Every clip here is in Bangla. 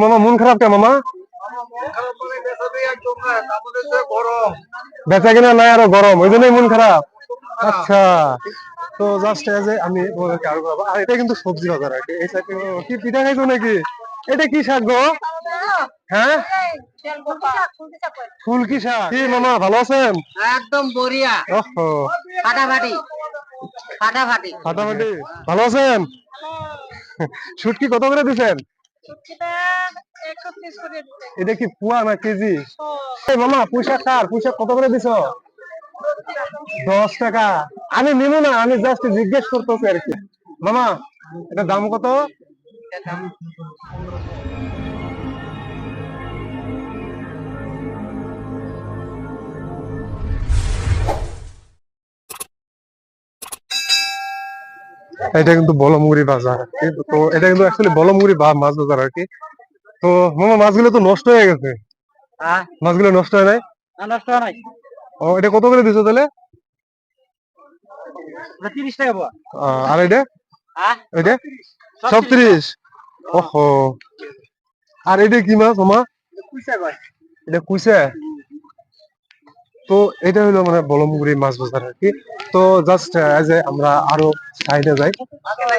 মামা মন খারাপ কে মামা? বেচা কিনা নাই, আরো গরম, ওই জন্যই মন খারাপ। আচ্ছা, তো জাস্ট আমি তোমাদেরকে আরো বলবো, আর এটা কিন্তু সবজি বাজার আর কি। এই সাইডে কি পিঠা খাইছো নাকি? এটা কি শাক গো? হ্যাঁ, ফুলকি শাক। কি মামা ভালো আছেন? একদম বড়িয়া। ওহো, ফাটাফাটি ফাটাফাটি ফাটাফাটি। ভালো আছেন? শুটকি কত করে দিচ্ছেন? এটা কি পুয়া না কেজি? এই মামা পুঁইশাক কার? পুঁইশাক কত করে দিছো? 10 টাকা। আমি নিব না, আমি জাস্ট জিজ্ঞেস করতেছি আর কি। মামা এটা দাম কত? এটা কিন্তু বলমুড়ি বাজার, তো এটা কিন্তু অ্যাকচুয়ালি বলমুড়ি বা মাছ বাজার আর কি। তো মামা মাছগুলো তো নষ্ট হয়ে গেছে। মাছগুলো নষ্ট হয় নাই? নষ্ট হয় নাই। ও, এটা কত করে দিছো তাহলে? 30 টাকা পোয়া। আর এটা এটা 36। ওহো, আর এটা কি মাছ মামা? এটা কুইসা। তো এটা হলো মানে বলমুড়ি মাছ বাজার আর কি। তো জাস্ট এজ এ আমরা আরো সাইডে যাই।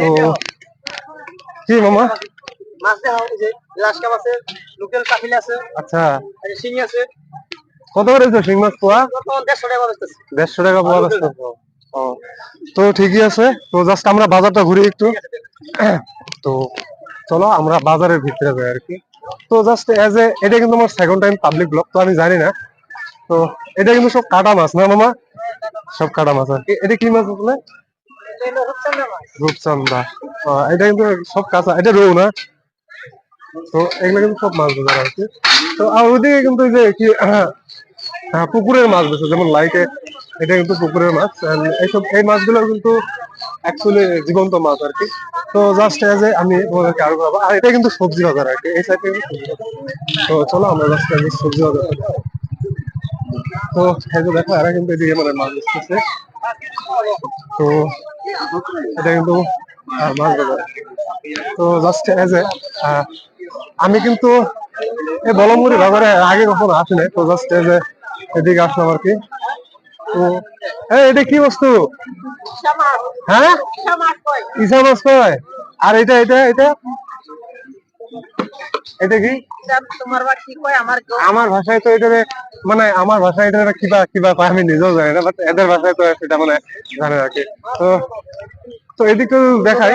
তো কি মামা? মাছ দেওয়া হয় যে গ্লাস কাপ আছে, লোকাল কাফিল আছে, আচ্ছা, আর শিঙি আছে। কত করে দিচ্ছ শিং মাছ পোয়া? বর্তমান 150 টাকা বেচতেছে। 150 টাকা পোয়া বেচছো? ও, তো ঠিকই আছে। তো জাস্ট আমরা বাজারটা ঘুরি একটু। তো চলো আমরা বাজারের ভিতরে যাই আর কি। তো জাস্ট এজ এ এটা কিন্তু আমার সেকেন্ড টাইম পাবলিক ব্লগ, তো আমি জানি না। তো এটা কিন্তু সব কাটা মাছ না মামা? সব কাটা মাছ আর কি। এটা কি মাছ আসলে? রূপচান্দা। এটা কিন্তু সব কাঁচা, এটা রৌ না? তো এগুলো কিন্তু সব মাছ বাজার আর কি। তো আর ওইদিকে কিন্তু এই যে কি পুকুরের মাছ বেছে, যেমন লাইকে এটা কিন্তু পুকুরের মাছ। এইসব এই মাছগুলো কিন্তু অ্যাকচুয়ালি জীবন্ত মাছ আর কি। তো জাস্ট এজ এ আমি তোমাদেরকে আরো বলবো, আর এটা কিন্তু সবজি বাজার আর কি, এই সাইডে কিন্তু সবজি বাজার। তো চলো আমরা জাস্ট সবজি বাজার। তো এই যে দেখো এরা কিন্তু এদিকে মানে মাছ বেচতেছে। তো এটা কিন্তু মাছ বাজার। তো জাস্ট এজ এ আমি কিন্তু এই বলমুড়ি বাজারে আগে কখনো আসি নাই, তো জাস্ট এজ এ এদিকে আসলাম আর কি। তো এটা কি বস্তু? হ্যাঁ, ইসা মাছ কয়। আর এটা এটা এটা এটা কি? আমার ভাষায় তো এটা মানে আমার ভাষায় এটা কিবা কিবা কয়, আমি নিজেও জানি না, বাট এদের ভাষায় তো সেটা মানে জানে আর কি। তো তো এদিকটা দেখাই।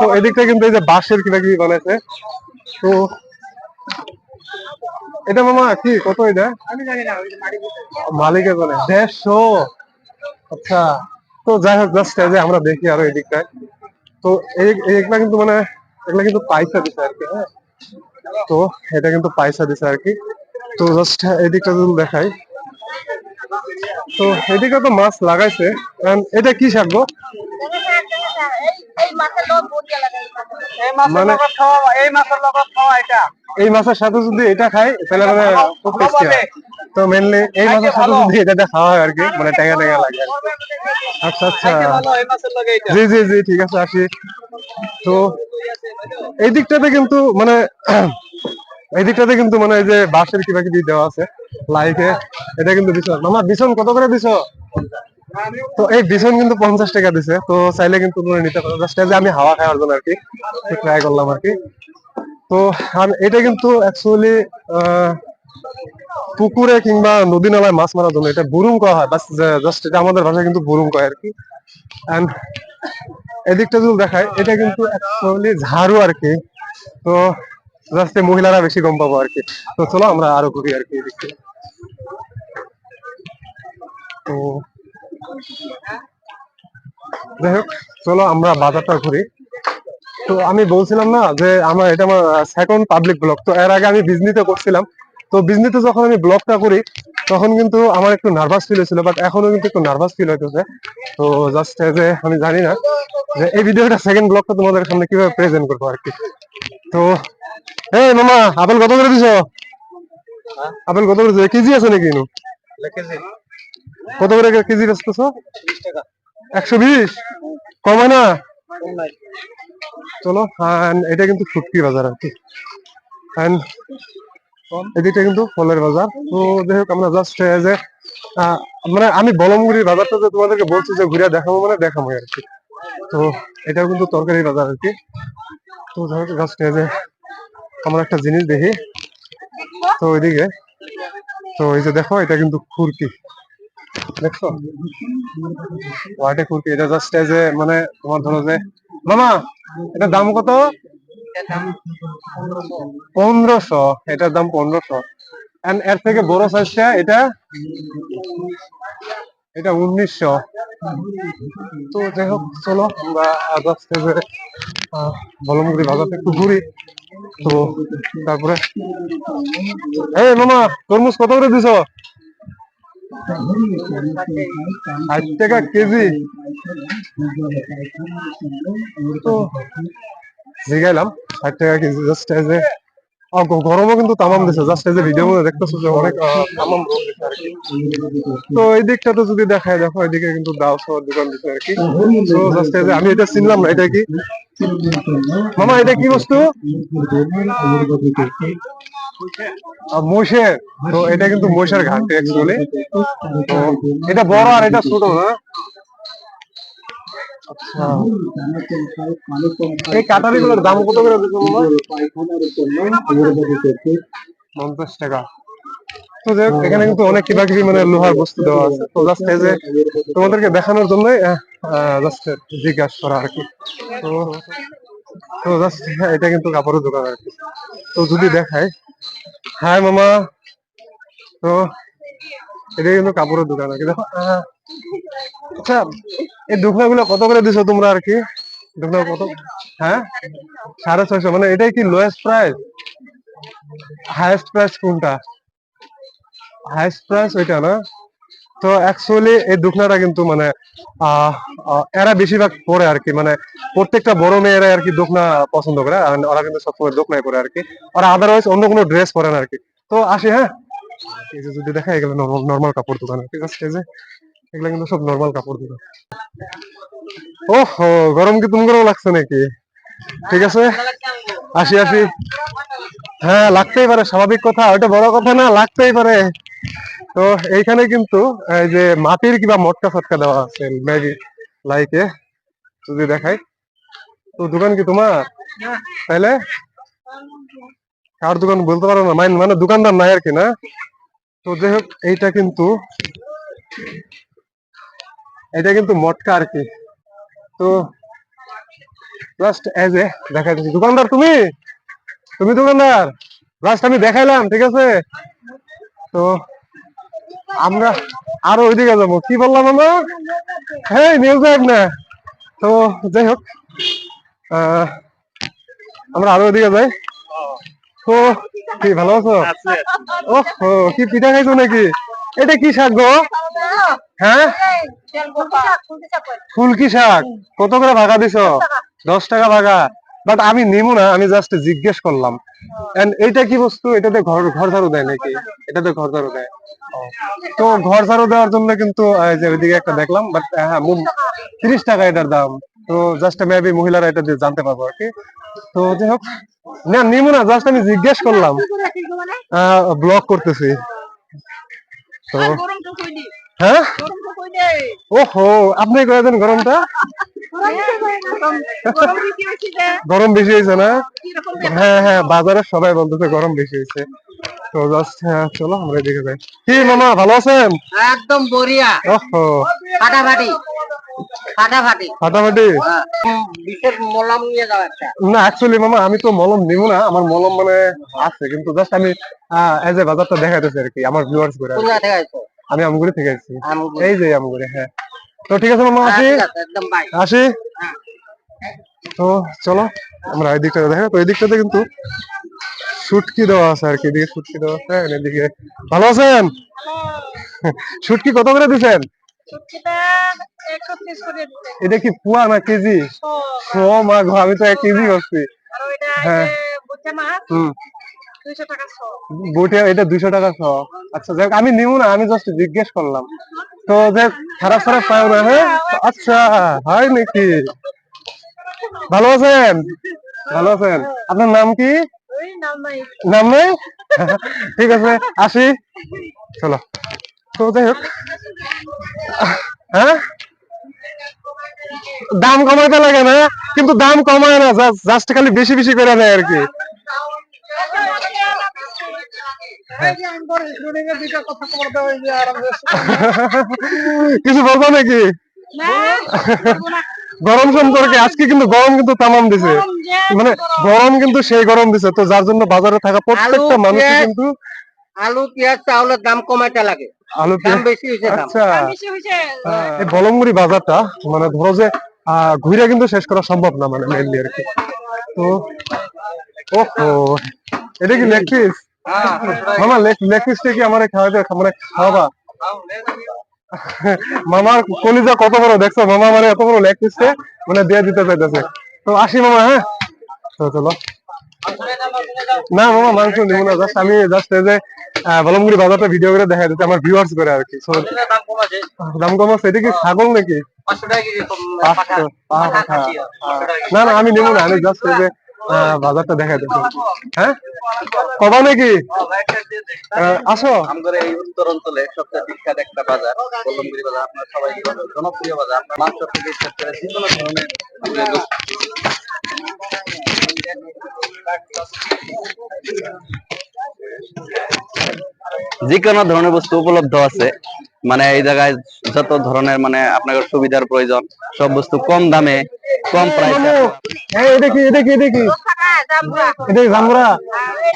তো এদিকটা কিন্তু এই যে বাঁশের কিবা কি বানাইছে। তো এটা মামা কি কত এটা? আমি জানি না, মালিকের বলে 150। আচ্ছা, তো যাই হোক জাস্ট যে আমরা দেখি আরো এদিকটায়। তো এইগুলা কিন্তু মানে এগুলা কিন্তু পয়সা দিছে আর কি। হ্যাঁ, তো এটা কিন্তু পয়সা দিছে আর কি। তো জাস্ট এদিকটা যদি দেখাই, তো এদিকে তো মাছ লাগাইছে। এটা কি শাক গো? মানে এই মাছের সাথে যদি এটা খাই তাহলে মানে খুব টেস্টি হয়। তো মেনলি এই মাছের সাথে যদি এটা খাওয়া হয় আর কি, মানে ট্যাঙা ট্যাঙা লাগে আর কি। আচ্ছা আচ্ছা, জি জি জি, ঠিক আছে আসি। তো এই দিকটাতে কিন্তু মানে এই দিকটাতে কিন্তু মানে এই যে বাঁশের কিবা কিবি দেওয়া আছে লাইকে। এটা কিন্তু বিছন মামা, বিছন কত করে দিছো? তো এই বিছন কিন্তু 50 টাকা দিছে। তো চাইলে কিন্তু তুমি নিতে পারো, জাস্ট যে আমি হাওয়া খাওয়ার জন্য আর কি ট্রাই করলাম আর কি। তো এটা কিন্তু অ্যাকচুয়ালি পুকুরে কিংবা নদী নালায় মাছ মারার জন্য এটা বুরুম করা হয়, বাস জাস্ট এটা আমাদের ভাষায় কিন্তু বুরুম কয় আর কি। এন্ড এদিকটা যদি দেখায়, এটা কিন্তু অ্যাকচুয়ালি ঝাড়ু আর কি। তো জাস্ট মহিলারা বেশি গম পাবো আর কি। তো চলো আমরা আরো ঘুরি আর কি এদিকে। তো যাই হোক, চলো আমরা বাজারটা ঘুরি। তো আমি বলছিলাম না যে আমার এটা আমার সেকেন্ড পাবলিক ব্লগ। তো এর আগে আমি বিজনিতে করছিলাম। তো বিজনিতে যখন আমি ব্লগটা করি তখন কিন্তু আমার একটু নার্ভাস ফিল হয়েছিল, বাট এখনো কিন্তু একটু নার্ভাস ফিল হইতেছে। তো জাস্ট যে আমি জানি না যে এই ভিডিওটা সেকেন্ড ব্লগটা তোমাদের সামনে কিভাবে প্রেজেন্ট করবো আর কি। তো এই মামা, আপেল কত করে দিছো? আপেল কত করে দিছো? কেজি আছে নাকি? কত করে কেজি বেচতেছো? 120? কমে না? চলো, এটা কিন্তু শুটকি বাজার আর কি। And এদিকটা কিন্তু ফলের বাজার। তো যাই হোক আমরা জাস্ট যে মানে আমি বলমগুড়ির বাজারটা যে তোমাদেরকে বলছি যে ঘুরে দেখাবো মানে দেখাবো আর কি। তো এটাও কিন্তু তরকারি বাজার আর কি। তো যাই হোক জাস্ট যে আমরা একটা জিনিস দেখি। তো ওইদিকে তো এই যে দেখো এটা কিন্তু খুরপি, দেখছো ওয়াটে খুরপি। এটা জাস্ট যে মানে তোমার ধরো যে মামা এটার দাম কত? 1500। এটার দাম 1500। এর থেকে বড় সাইজটা এটা, এটা 1900। তো যাই হোক চলো আমরা জাস্ট যে বলমগুড়ি বাজারটা একটু ঘুরি। তো তারপরে এই মামা তরমুজ কত করে দিছো? 60 টাকা কেজি। তো জিগাইলাম 60 টাকা কেজি। জাস্ট যে গরমও কিন্তু তামাম দিছে। জাস্ট এই যে ভিডিও মধ্যে দেখতেছো যে অনেক তামাম রোদ দিছে আর কি। তো এই দিকটাতে যদি দেখায়, দেখো এদিকে কিন্তু দাও সবার দোকান দিছে আর কি। তো জাস্ট এই যে আমি এটা চিনলাম না, এটা কি মামা? এটা কি বস্তু? মহিষের। তো এটা কিন্তু মহিষের ঘাটে অ্যাকচুয়ালি। তো এটা বড় আর এটা ছোট না? আচ্ছা, এই কাটারি গুলোর দাম কত করে দিচ্ছ মামা? 50 টাকা। তো যাই হোক এখানে কিন্তু অনেক কিবা কিবি মানে লোহার বস্তু দেওয়া আছে। তো জাস্ট এই যে তোমাদেরকে দেখানোর জন্য জাস্ট জিজ্ঞাসা করা আর কি। তো তো জাস্ট এটা কিন্তু কাপড়ের দোকান আর কি। তো যদি দেখায়, হ্যাঁ মামা, তো এটা কিন্তু কাপড়ের দোকান আর কি। দেখো আচ্ছা, এই দোকান গুলো কত করে দিছো তোমরা আর কি? দোকান কত? হ্যাঁ 650। মানে এটাই কি লোয়েস্ট প্রাইস? হাইয়েস্ট প্রাইস কোনটা? হাইয়েস্ট প্রাইস ওইটা না? তো অ্যাকচুয়ালি এই দোকানটা কিন্তু মানে এরা বেশিরভাগ পরে আর কি। মানে প্রত্যেকটা বড় মেয়েরা আর কি দোকনা পছন্দ করে, আর ওরা কিন্তু সবসময় দোকনায় পরে আর কি। ওরা আদারওয়াইজ অন্য কোনো ড্রেস পরে না আর কি। তো আসি, হ্যাঁ। এই যে যদি দেখা এগুলো নর্মাল কাপড় দোকান আর কি। জাস্ট এই যে এগুলো কিন্তু সব নর্মাল কাপড় দোকান। ওহো, গরম কি তোমার লাগছে নাকি? ঠিক আছে, আসি আসি। হ্যাঁ লাগতেই পারে, স্বাভাবিক কথা, ওটা বড় কথা না, লাগতেই পারে। তো এইখানে কিন্তু এই যে মাটির কিবা মটকা ফটকা দেওয়া আছে মেবি লাইকে, যদি দেখাই। তো দোকান কি তোমার? তাইলে কার দোকান বলতে পারো না? মানে দোকানদার নাই আর কি না? তো যাই হোক এটা কিন্তু মটকা আর কি। তো জাস্ট এজ এ দেখাই দিচ্ছি। দোকানদার তুমি? তুমি দোকানদার? জাস্ট আমি দেখাইলাম, ঠিক আছে। তো আমরা আরো ওইদিকে যাবো। কি বললাম আমরা? হ্যাঁ নিউজ না। তো যাই হোক আমরা আরো ওইদিকে যাই। তো কি ভালো আছো? ও কি পিঠা খাইছো নাকি? এটা কি শাক গো? হ্যাঁ ফুলকি শাক। কত করে ভাগা দিছো? 10 টাকা ভাগা। বাট আমি নিবো না, আমি জাস্ট জিজ্ঞেস করলাম। এইটা কি বস্তু? এটাতে ঘর ঘর ঝাড়ু দেয় নাকি? এটাতে ঘর ঝাড়ু দেয়। তো ঘর ঝাড়ু দেওয়ার জন্য কিন্তু যে ওইদিকে একটা দেখলাম, বাট হ্যাঁ 30 টাকা এটার দাম। তো জাস্ট মেবি মহিলারা এটা দিয়ে জানতে পারবো আর কি। তো যাই হোক না নিবো না, জাস্ট আমি জিজ্ঞেস করলাম। ব্লগ করতেছি। তো হ্যাঁ ওহো, আপনি করে দেন গরমটা। গরম বেশি হয়েছে না? হ্যাঁ হ্যাঁ, বাজারে সবাই বলতেছে গরম বেশি হয়েছে। তো জাস্ট চলো আমরা এদিকে যাই। কি মামা ভালো আছেন? একদম বড়িয়া। ওহো, ফাটাফাটি ফাটাফাটি ফাটাফাটি। বিশেষ মলম নিয়ে যাও একটা। না অ্যাকচুয়ালি মামা আমি তো মলম নিব না, আমার মলম মানে আছে, কিন্তু জাস্ট আমি এজ এ বাজারটা দেখাইতেছি আর কি আমার ভিউয়ার্স করে। কোন জায়গা থেকে আইছো? আমি আমগুড়ি থেকে আসছি। আমগুড়ি। এই যে আমগুড়ি, হ্যাঁ। তো ঠিক আছে মামা, আসি ঠিক আছে, একদম বাই। আসি। তো চলো আমরা এই দিকটা দেখা। তো এই দিকটাতে কিন্তু শুটকি দেওয়া আছে আর কি। এদিকে শুটকি দেওয়া আছে, আর এদিকে ভালো আছেন? শুটকি কত করে দিচ্ছেন? এটা কি পোয়া না কেজি? মা গো, আমি তো 1 কেজি করছি। হ্যাঁ হম, বইটা এটা 200 টাকা 100। আচ্ছা যাক আমি নিব না, আমি জাস্ট জিজ্ঞেস করলাম। তো যাক খারাপ খারাপ পাও না, হ্যাঁ। আচ্ছা হয় নাকি? ভালো আছেন? ভালো আছেন? আপনার নাম কি? নাম নেই? ঠিক আছে, আসি, চলো। তো যাই হোক, হ্যাঁ দাম কমাইতে লাগে না, কিন্তু দাম কমায় না, জাস্ট খালি বেশি বেশি করে নেয় আর কি। কিছু বলবো নাকি গরম সম্পর্কে? আজকে কিন্তু গরম কিন্তু তামাম দিছে, মানে গরম কিন্তু সেই গরম দিছে, তো যার জন্য বাজারে থাকা প্রত্যেকটা মানুষ কিন্তু আলু পেঁয়াজ চাউলের দাম কমাইতে লাগে, আলু দাম বেশি হয়েছে। আচ্ছা, এই বলমুড়ি বাজারটা মানে ধরো যে ঘুরে কিন্তু শেষ করা সম্ভব না, মানে মেনলি আর কি। তো ওহো, এটা কি লেগ পিস? মামা লেগ পিসটা কি আমার খাওয়াতে, মানে খাওয়াবা? মামার কলিজা কত বড় দেখছো, মামা মানে এত বড় লেগ পিসটা মানে দিয়ে দিতে চাইতেছে। তো আসি মামা, হ্যাঁ, তো চলো। না মামা মাংস নিব না, জাস্ট আমি জাস্ট এই যে বলমগুড়ি বাজারটা ভিডিও করে দেখা দিতে আমার ভিউয়ার্স করে আর কি। দাম কম আছে, এটা কি ছাগল নাকি? 500 না না, আমি নিব না, আমি জাস্ট এই যে বাজারটা দেখা দিতে। হ্যাঁ, কবা নাকি? আসো। আমাদের এই উত্তর অঞ্চলে সবচেয়ে বিখ্যাত একটা বাজার বল্লমগিরি বাজার, আপনার সবাই জনপ্রিয় বাজার। আপনার মাংস থেকে শুরু করে যে কোনো ধরনের যে কোনো ধরনের বস্তু উপলব্ধ আছে, মানে এই জায়গায় যত ধরনের মানে আপনার সুবিধার প্রয়োজন সব বস্তু কম দামে কম প্রাইসে। এটা কি এটা কি এটা কি এটা জামরা?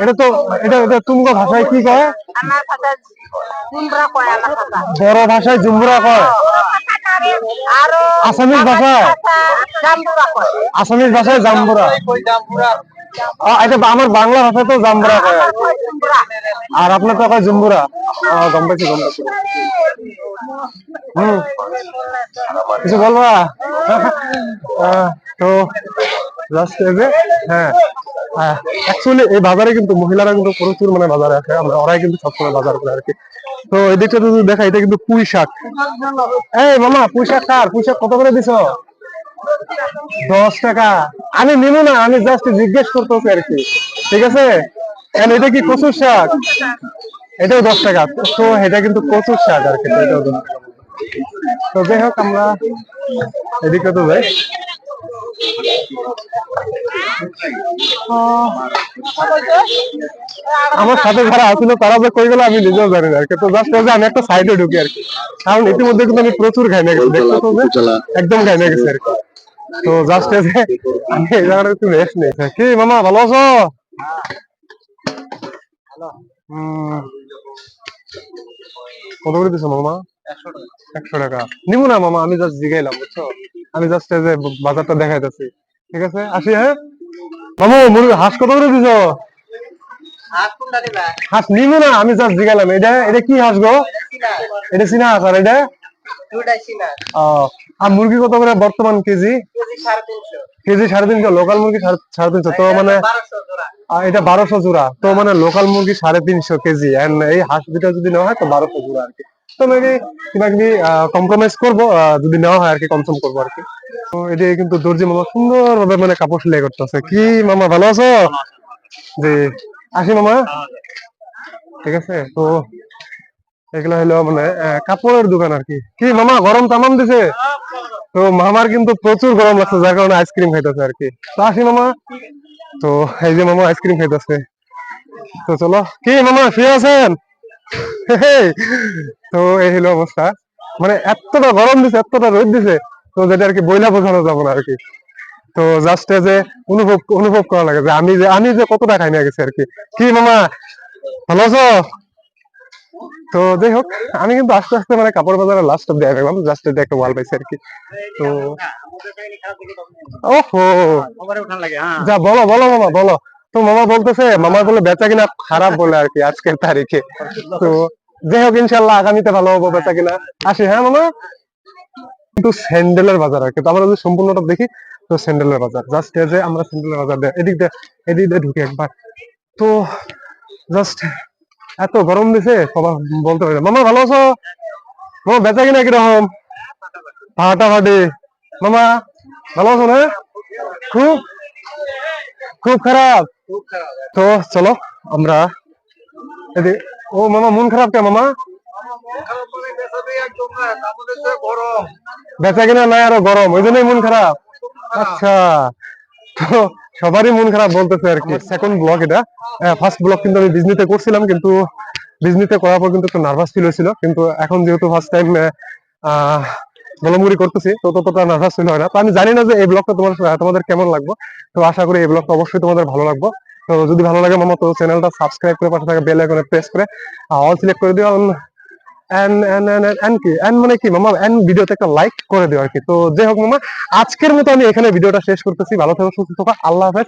এটা তো এটা এটা তুমগো ভাষায় কি কয়? আমার ভাষায় জুমরা কয়, আমার ভাষা বড় ভাষায় জুমরা কয়, আর আসামিজ ভাষায় জামবুরা কয়। আসামিজ ভাষায় জাম্বুরা। এটা আমার বাংলা ভাষায় তো জাম্বুরা কয় আর কি। আর আপনার তো কয় জুম্বুরা। গম পাইছি গম পাইছি। কিছু বলবা? তো জাস্ট এই যে হ্যাঁ, অ্যাকচুয়ালি এই বাজারে কিন্তু মহিলারা কিন্তু প্রচুর মানে বাজারে আছে, আমরা ওরাই কিন্তু সবসময় বাজার করে আর কি। তো এই দিকটা যদি দেখা, এটা কিন্তু পুঁই শাক। এই মামা, পুঁই শাক কার? পুঁই শাক কত করে দিছো? 10 টাকা। আমি নিব না, আমি জাস্ট জিজ্ঞেস করতেছি আর কি, ঠিক আছে? এটা কি কচুর শাক? এটাও 10 টাকা। তো এটা কিন্তু কচুর শাক আর কি, এটাও 10 টাকা। তো যাই হোক, আমরা এদিকে তো যাই। আমার সাথে যারা আসছিল তারা যে কই গেল আমি নিজেও জানি না আর কি। তো জাস্ট আমি একটা সাইডে ঢুকি আর কি, কারণ ইতিমধ্যে কিন্তু আমি প্রচুর ঘাইনা গেছি, দেখতে তো একদম ঘাইনা গেছি আর কি। তো জাস্ট আমি এই জায়গাটা একটু রেস্ট নেই। কি মামা, ভালো আছো? কত করে দিছো মামা? 100 টাকা। নিবো না মামা, আমি জাস্ট জিগাইলাম, বুঝছো? আমি জাস্ট এই যে বাজারটা দেখাইতেছি, ঠিক আছে? আসি, হ্যাঁ মামু। মুরগি হাঁস কত করে দিছো? হাঁস নিবো না, আমি জাস্ট জিগাইলাম। এটা এটা কি হাঁস গো? এটা চীনা হাঁস। আর এটা আর মুরগি কত করে বর্তমান কেজি? কেজি 350। লোকাল মুরগি 350। তো মানে এটা 1200 জোড়া। তো মানে লোকাল মুরগি 350 কেজি, এন্ড এই হাঁস দুটা যদি নেওয়া হয় তো 1200 জোড়া আর কি। তো মেবি কিবা কিবি কম্প্রোমাইজ করবো, যদি নেওয়া হয় আর কি, কনসার্ন করবো আর কি। তো এটা কিন্তু দর্জি মামা সুন্দর ভাবে মানে কাপড় সেলাই করতেছে। কি মামা, ভালো আছো? জি, আসি মামা, ঠিক আছে? তো এগুলো হলো মানে কাপড়ের দোকান আর কি। কি মামা, গরম তামাম দিছে? তো মামার কিন্তু প্রচুর গরম লাগছে, যার কারণে আইসক্রিম খাইতেছে আর কি। তো আসি মামা। তো এই যে মামা আইসক্রিম খাইতেছে। তো চলো, কি মামা ফ্রি আছেন? তো এই হলো অবস্থা, মানে এতটা গরম দিছে, এতটা রোদ দিছে, তো যেটা আর কি বইলা বোঝানো যাবে না আর কি। তো জাস্ট যে অনুভব অনুভব করা লাগে যে আমি যে কতটা খাই না গেছি আর কি। কি মামা, ভালো আছো? তো যাই হোক, আমি কিন্তু আস্তে আস্তে মানে কাপড় বাজারের লাস্ট অব্দি দেখলাম, জাস্ট এটা একটা ওয়াল পাইছি আর কি। তো ওহো, যা বলো বলো মামা বলো। তো মামা বলতেছে, মামা বলে বেচা কিনা খারাপ বলে আর কি আজকের তারিখে। তো যাই হোক, ইনশাল্লাহ আগামীতে ভালো হবো বেচা কিনা। আসি, হ্যাঁ মামা। কিন্তু স্যান্ডেলের বাজার আর কি। তো আমরা যদি সম্পূর্ণটা দেখি, তো স্যান্ডেলের বাজার, জাস্ট যে আমরা স্যান্ডেলের বাজার এদিক দিয়ে ঢুকে একবার। তো জাস্ট এত গরম দিছে, সবার বলতে পারি না। মামা ভালো আছো? মামা বেচা কিনা কিরকম? ফাটাফাটি। মামা ভালো আছো না? খুব খুব খারাপ। তো চলো আমরা ও মামা মন খারাপ কে মামা? বেচা কিনা নাই, আরো গরম, ওই জন্যই মন খারাপ। আচ্ছা, তো সবারই মন খারাপ বলতেছে আর কি। সেকেন্ড ব্লগ এটা। ফার্স্ট ব্লগ কিন্তু আমি ডিজনিতে করছিলাম, কিন্তু ডিজনিতে করার পর কিন্তু একটু নার্ভাস ফিল হয়েছিল, কিন্তু এখন যেহেতু ফার্স্ট টাইম বলমুড়ি করতেছি, তো ততটা নার্ভাস ফিল হয় না। তো আমি জানি না যে এই ব্লগটা তোমাদের কেমন লাগবে, তো আশা করি এই ব্লগটা অবশ্যই তোমাদের ভালো লাগবে। তো যদি ভালো লাগে মামা, তো চ্যানেলটা সাবস্ক্রাইব করে পাশে থাকা বেল আইকনে প্রেস করে অল সিলেক্ট করে দিও। এন্ড মানে কি মামা, এন্ড ভিডিওতে একটা লাইক করে দিও আর কি। তো যাই হোক মামা, আজকের মতো আমি এখানে ভিডিওটা শেষ করতেছি। ভালো থাকো, সুস্থ থাকো, আল্লাহ হাফেজ।